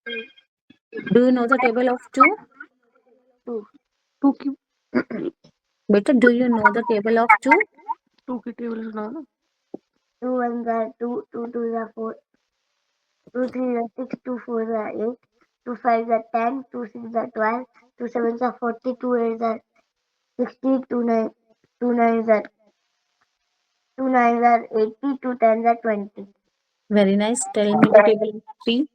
Do you know the table of 2? 2. 2 की Beta, do you know the table of 2? 2 की table सुनाओ ना. 2 ones are 2, 2 twos are 4, 2 threes are 6, 2 fours are 8, 2 fives are 10, 2 sixes are 12, 2 sevens are 40, 2 eights are 60, 2 nines are 80, 2 tens are 20. Very nice. Tell me the table of 3.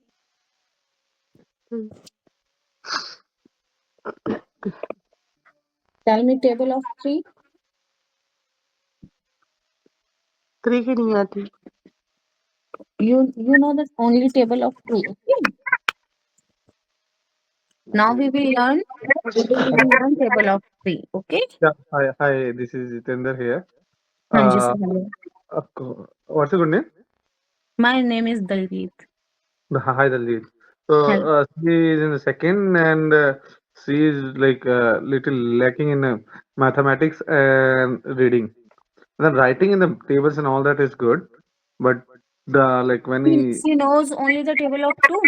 Tell me table of 3. 3 की नहीं आती. You know the only table of 2. Okay. Now we will learn. Today we will learn table of 3. Okay. Yeah, hi, this is Jitender here. Hanji Uh, sir, hello. what's your good name? My name is Daljeet. Hi, Dalit. So, Hello. she is in the second, and she is like little lacking in mathematics and reading. Then writing in the tables and all that is good, but the like when She knows only the table of 2.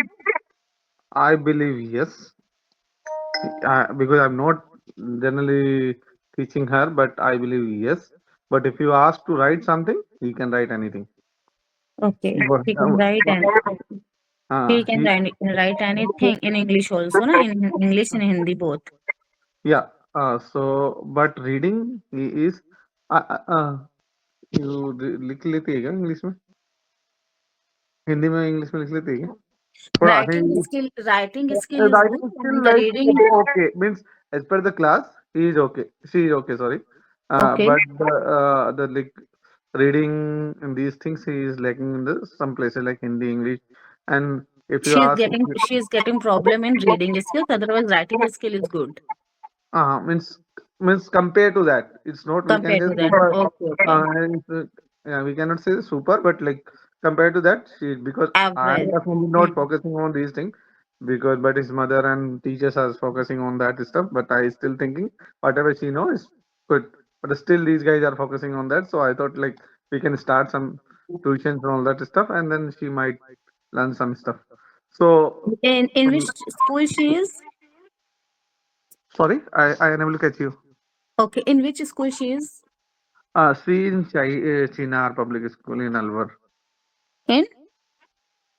I believe yes, because I'm not generally teaching her, but I believe yes. But if you ask to write something, you can write anything. Okay. But, He can write and he can he write anything in English also, na? In English and Hindi both. Yeah. So, but reading is you लिख लेती है क्या English में? हिंदी में English में लिख लेती है क्या? थोड़ा Writing skill is good. writing still The like reading, okay means as per the class he is okay, she is okay, sorry. okay. But the like reading and these things he is lacking in the some places like Hindi, English, and if you ask She is getting problem in reading skills. Otherwise, writing skill is good means compared to that, it's not we can compared say to that. super. Okay, okay. Yeah, we cannot say super, but like compared to that, she because I'm Average. definitely Hmm. not focusing on these things because but his mother and teachers are focusing on that stuff. But I still thinking whatever she knows is good. But still, these guys are focusing on that. So I thought like we can start some tuitions and all that stuff, and then she might learn some stuff. So In which school she is? sorry, I unable to catch you. Okay, in which school she is? She in Chinar Public School in Alwar, In?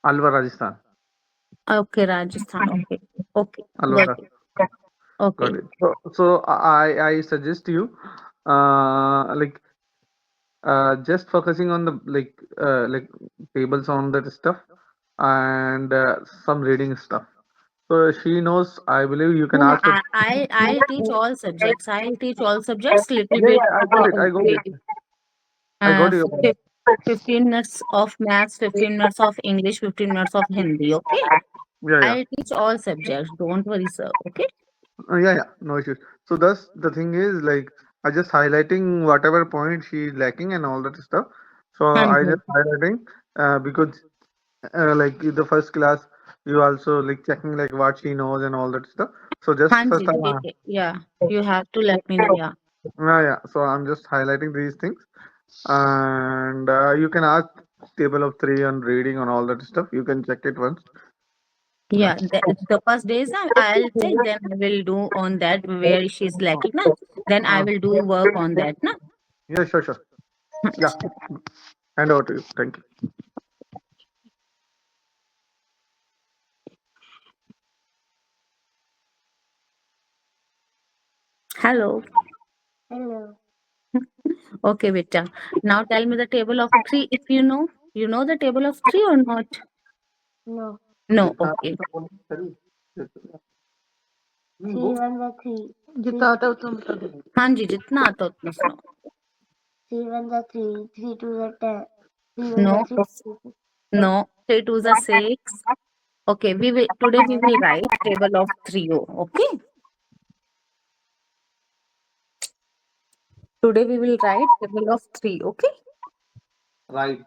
Alwar, Rajasthan. Okay, Rajasthan. Okay, okay, got Alwar, it. got Okay. it. So I suggest you, like just focusing on the like tables on that stuff and some reading stuff. So she knows. I believe you can No, no, ask her. I'll teach all subjects. I'll teach all subjects. Little Yeah, bit. yeah, I got it. I got it. I Uh, got you. 15 minutes of maths, 15 minutes of English, 15 minutes of Hindi. Okay. Yeah, yeah. I'll teach all subjects. Don't worry, sir. Okay. Yeah, yeah, no issues. So thus the thing is like I just highlighting whatever point she is lacking and all that stuff. So I Hanji. just highlighting because like in the first class you also like checking like what she knows and all that stuff. So just first Hanji. time, Yeah. You have to let me know. Yeah. yeah. So I'm just highlighting these things and you can ask table of three on reading on all that stuff. You can check it once. Yeah. Yeah. The first days I'll check. Then I will do on that where she's lacking. Na? Then I Uh, will do work on that. Na? yeah, sure, sure. Yeah. Hand over to you. Thank you. Hello. Hello. Okay, beta. Now tell me the table of 3. If you know the table of 3 or not? No. No. Okay. 3 ones are 3. जितना आता है उतना बता दो. हाँ जी जितना आता उतना सुनाओ. 3 ones are 3. 3 twos are 10. 3 ones No, are 3. no. 3 twos are 6. Okay, today we will write table of 3. Okay. Today we will write table of 3. Okay. Right.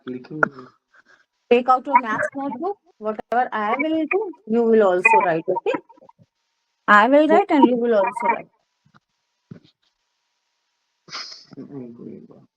Take out your maths notebook. Whatever I will do, you will also write. Okay. I will write and you will also write.